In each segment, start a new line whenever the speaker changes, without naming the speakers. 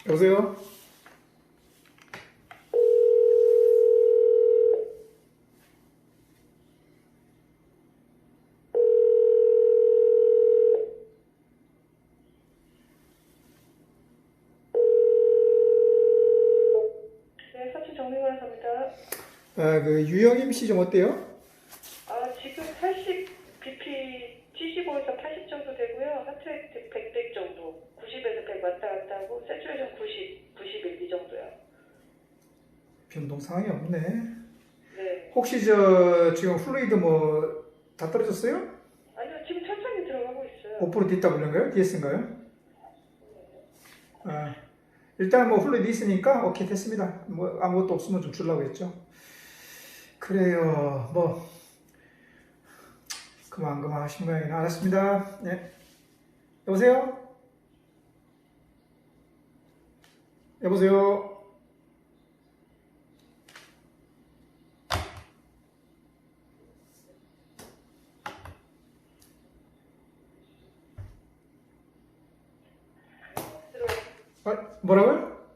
여보세요?
네, 서치 정리관사입니다.
유영임 씨 좀 어때요?
지금 80, BP 75에서 80 정도 되고요. 하트레이트 100 정도, 90에서 100 왔다 갔다 하고, 세츄레이션 90, 91, 이 정도요.
변동 사항이 없네.
네.
혹시 지금 플루이드 다 떨어졌어요?
아니요, 지금 천천히 들어가고 있어요.
5% DW인가요? DS인가요? 일단 플루이드 있으니까 오케이 됐습니다. 아무것도 없으면 좀 주려고 했죠. 그래요. 그만 하신 모양이네. 알았습니다. 네. 여보세요? 여보세요? 뭐라고요?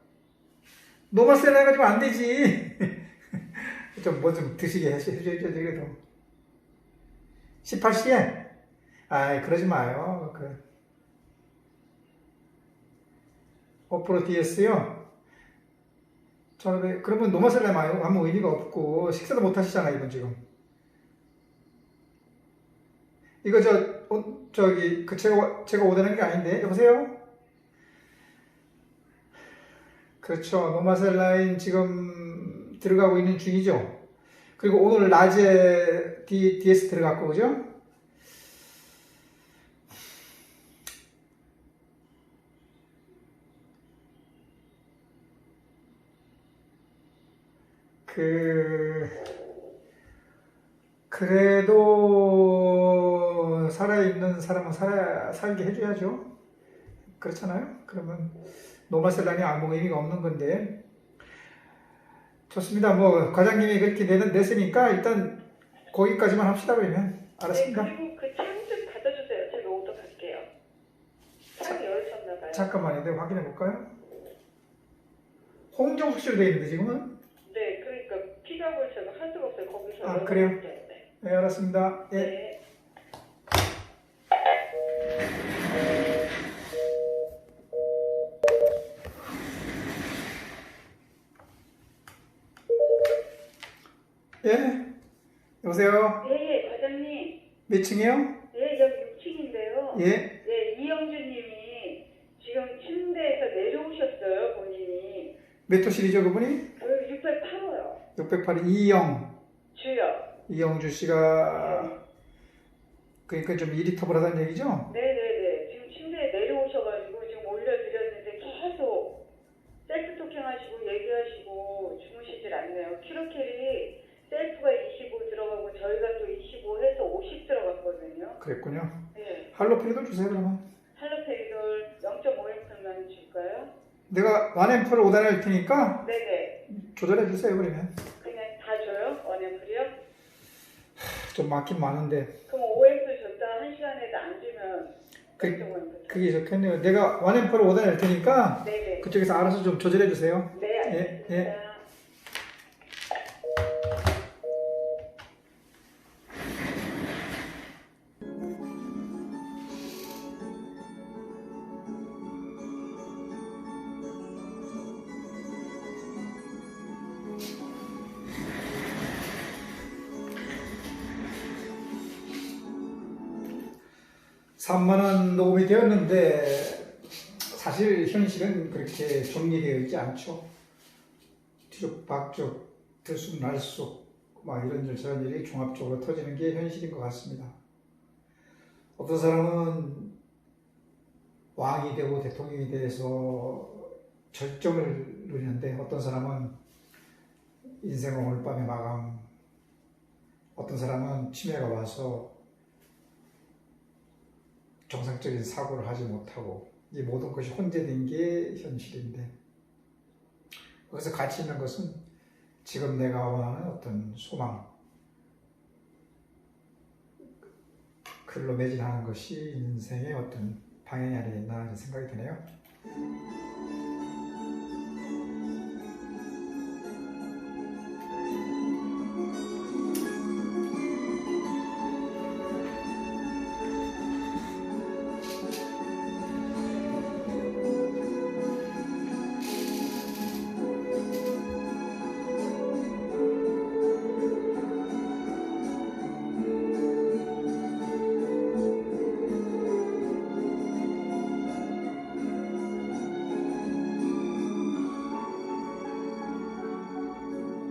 노마셀 해가지고 안 되지. 좀 드시게 해줘야죠, 그래도. 18시에? 그러지 마요. 5% DS요? 그러면 노마셀 해마요. 아무 의미가 없고, 식사도 못 하시잖아요, 이건 지금. 이거 제가 오다는 게 아닌데, 여보세요? 그렇죠. 노마셀 라인 지금 들어가고 있는 중이죠. 그리고 오늘 낮에 DS 들어갔고, 그죠? 그래도 살아있는 사람은 살게 해줘야죠. 그렇잖아요? 그러면 노마셀 라인이 아무 의미가 없는 건데. 좋습니다. 과장님이 그렇게 냈으니까 일단 거기까지만 합시다, 그러면. 알았습니다.
네, 그리고 그 창 좀 닫아주세요. 제가 오더 갈게요. 창 열으셨나봐요.
잠깐만요. 내가 확인해 볼까요? 홍정숙 씨로 되어 있는데, 지금은?
네, 그러니까 픽업을 제가 할 수가 없어요. 거기서.
그래요?
네.
네, 알았습니다. 예.
네.
예? 여보세요?
네, 과장님.
몇 층이요?
네, 여기 6층인데요.
예?
네, 이영주님이 지금 침대에서 내려오셨어요, 본인이.
몇 호실이죠, 그분이?
608호요.
608이
주요.
이영주 씨가, 그러니까 좀 이리터블하다는 얘기죠?
네네네. 지금 침대에 내려오셔가지고 지금 올려드렸는데 계속 셀프 토킹 하시고 얘기하시고 주무시질 않네요. 키로캐리 셀프가 25 들어가고 저희가 또 25 해서 50 들어갔거든요.
그랬군요.
네.
할로피리도 주세요, 그러면.
할로페리돌 0.5M만 줄까요?
내가 1앰프를 5단에 할 테니까
네네.
조절해 주세요, 그러면.
그냥 다 줘요? 원앰플이요?
좀 많긴 많은데.
그럼 5M 줬다 1시간에도 안 주면
그게 좋겠네요. 내가 1앰프를 5단에 할 테니까
네네.
그쪽에서 알아서 좀 조절해 주세요.
네, 알겠습니다.
예. (3만원) 녹음이 되었는데 사실 현실은 그렇게 정리되어 있지 않죠. 뒤죽박죽, 들쑥날쑥 이런저런 저런 일이 종합적으로 터지는 게 현실인 것 같습니다. 어떤 사람은 왕이 되고 대통령이 돼서 절정을 누리는데 어떤 사람은 인생 오늘 밤의 마감, 어떤 사람은 치매가 와서 정상적인 사고를 하지 못하고 이 모든 것이 혼재된 게 현실인데, 거기서 가치 있는 것은 지금 내가 원하는 어떤 소망, 글로 매진하는 것이 인생의 어떤 방향이 아니겠나 하는 생각이 드네요.